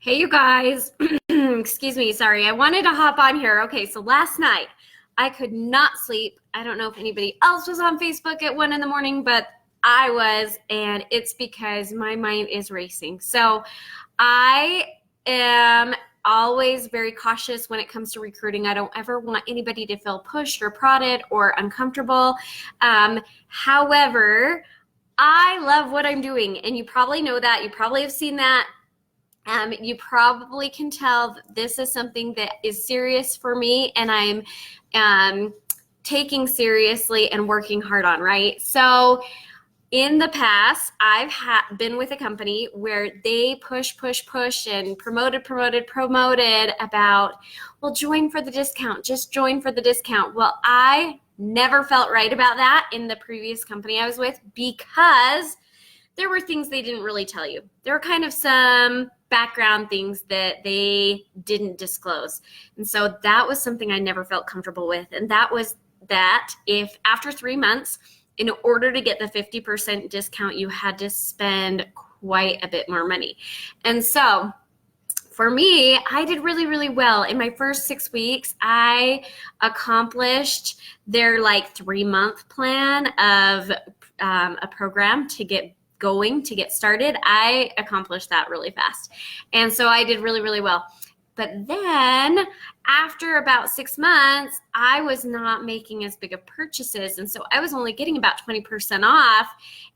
Hey, you guys. Excuse me. Sorry. I wanted to hop on here. Okay, so last night I could not sleep. I don't know if anybody else was on Facebook at 1 in the morning, but I was, and it's because my mind is racing. So I am always very cautious when it comes to recruiting. I don't ever want anybody to feel pushed or prodded or uncomfortable. However, I love what I'm doing, and you probably know that. You probably have seen that. You probably can tell that this is something that is serious for me, and I'm taking seriously and working hard on, right? So in the past, I've been with a company where they push, and promoted about, well, join for the discount, just join for the discount. Well, I never felt right about that in the previous company I was with because there were things they didn't really tell you. There were kind of some background things that they didn't disclose. And so that was something I never felt comfortable with. And that was that if after 3 months, in order to get the 50% discount, you had to spend quite a bit more money. And so for me, I did really, really well. In my first 6 weeks, I accomplished their 3-month plan of a program to get going, to get started. I accomplished that really fast. And so I did really, really well. But then after about 6 months, I was not making as big of purchases. And so I was only getting about 20% off.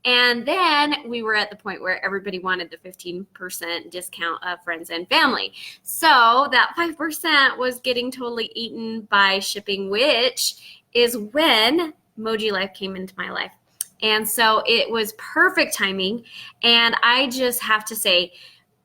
And then we were at the point where everybody wanted the 15% discount of friends and family. So that 5% was getting totally eaten by shipping, which is when Moji Life came into my life. And so it was perfect timing. And I just have to say,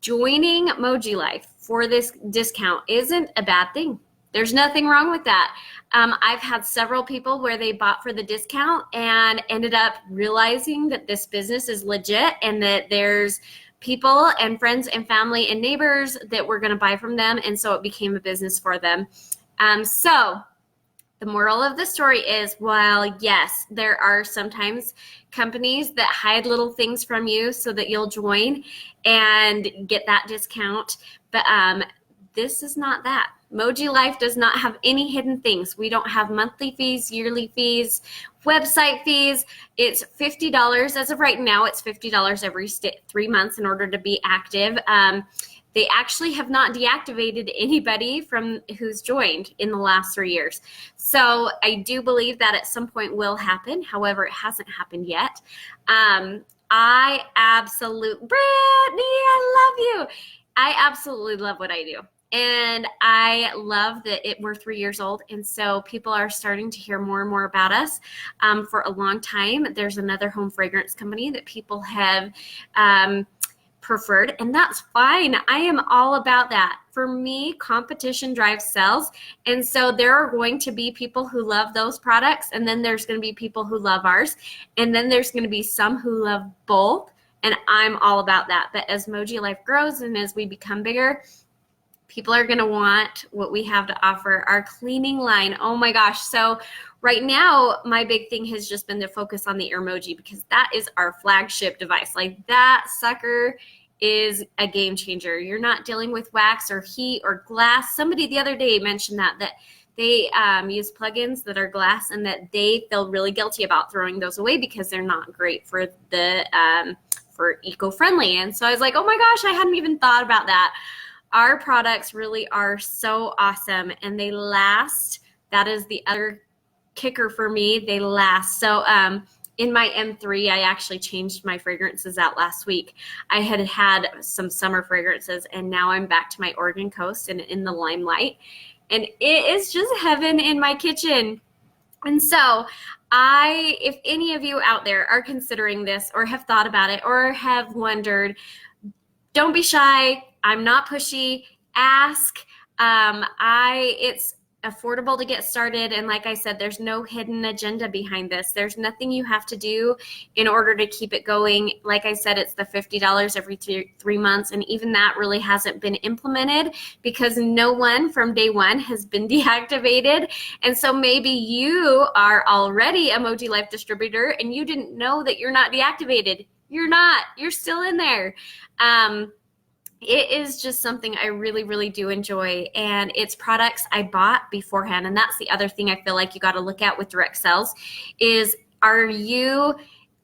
joining Moji Life for this discount isn't a bad thing. There's nothing wrong with that. I've had several people where they bought for the discount and ended up realizing that this business is legit and that there's people and friends and family and neighbors that were going to buy from them. And so it became a business for them. So the moral of the story is, while yes, there are sometimes companies that hide little things from you so that you'll join and get that discount, but this is not that. Moji Life does not have any hidden things. We don't have monthly fees, yearly fees, website fees. It's $50 as of right now. It's $50 every 3 months in order to be active. They actually have not deactivated anybody from who's joined in the last 3 years. So I do believe that at some point will happen. However, it hasn't happened yet. I absolutely, Brittany, I love you. I absolutely love what I do. And I love that we're 3 years old. And so people are starting to hear more and more about us. For a long time, there's another home fragrance company that people have preferred, and that's fine. I am all about that. For me, competition drives sales, and so there are going to be people who love those products, and then there's going to be people who love ours, and then there's going to be some who love both, and I'm all about that. But as Moji Life grows and as we become bigger, people are going to want what we have to offer. Our cleaning line, oh my gosh. So right now, my big thing has just been to focus on the Airmoji because that is our flagship device. Like, that sucker is a game changer. You're not dealing with wax or heat or glass. Somebody the other day mentioned that they use plugins that are glass and that they feel really guilty about throwing those away because they're not great for the for eco-friendly. And so I was like, oh my gosh, I hadn't even thought about that. Our products really are so awesome, and they last. That is the other kicker for me. They last. So in my M3, I actually changed my fragrances out last week. I had some summer fragrances, and now I'm back to my Oregon Coast and in the Limelight. And it is just heaven in my kitchen. And so if any of you out there are considering this or have thought about it or have wondered, don't be shy. I'm not pushy. Ask. It's affordable to get started. And like I said, there's no hidden agenda behind this. There's nothing you have to do in order to keep it going. Like I said, it's the $50 every 3 months. And even that really hasn't been implemented because no one from day one has been deactivated. And so maybe you are already a Moji Life distributor and you didn't know that you're not deactivated. You're not. You're still in there. it is just something I really, really do enjoy. And it's products I bought beforehand. And that's the other thing I feel like you got to look at with direct sales is, are you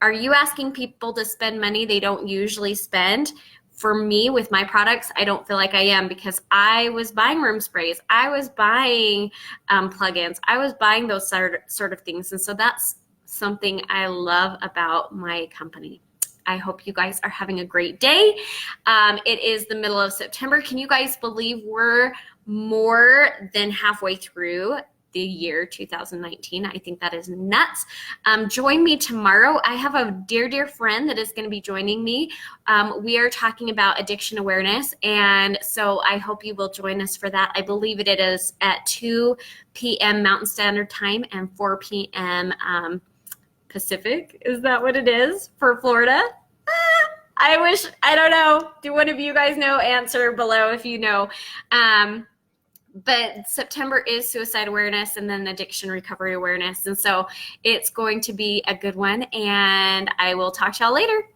asking people to spend money they don't usually spend? For me, with my products, I don't feel like I am, because I was buying room sprays, I was buying plugins, I was buying those sort of things. And so that's something I love about my company. I hope you guys are having a great day. It is the middle of September. Can you guys believe we're more than halfway through the year 2019? I think that is nuts. Join me tomorrow. I have a dear, dear friend that is going to be joining me. We are talking about addiction awareness, and so I hope you will join us for that. I believe it is at 2 p.m. Mountain Standard Time and 4 p.m. Pacific. Is that what it is for Florida? I don't know. Do one of you guys know? Answer below if you know. But September is suicide awareness and then addiction recovery awareness. And so it's going to be a good one. And I will talk to y'all later.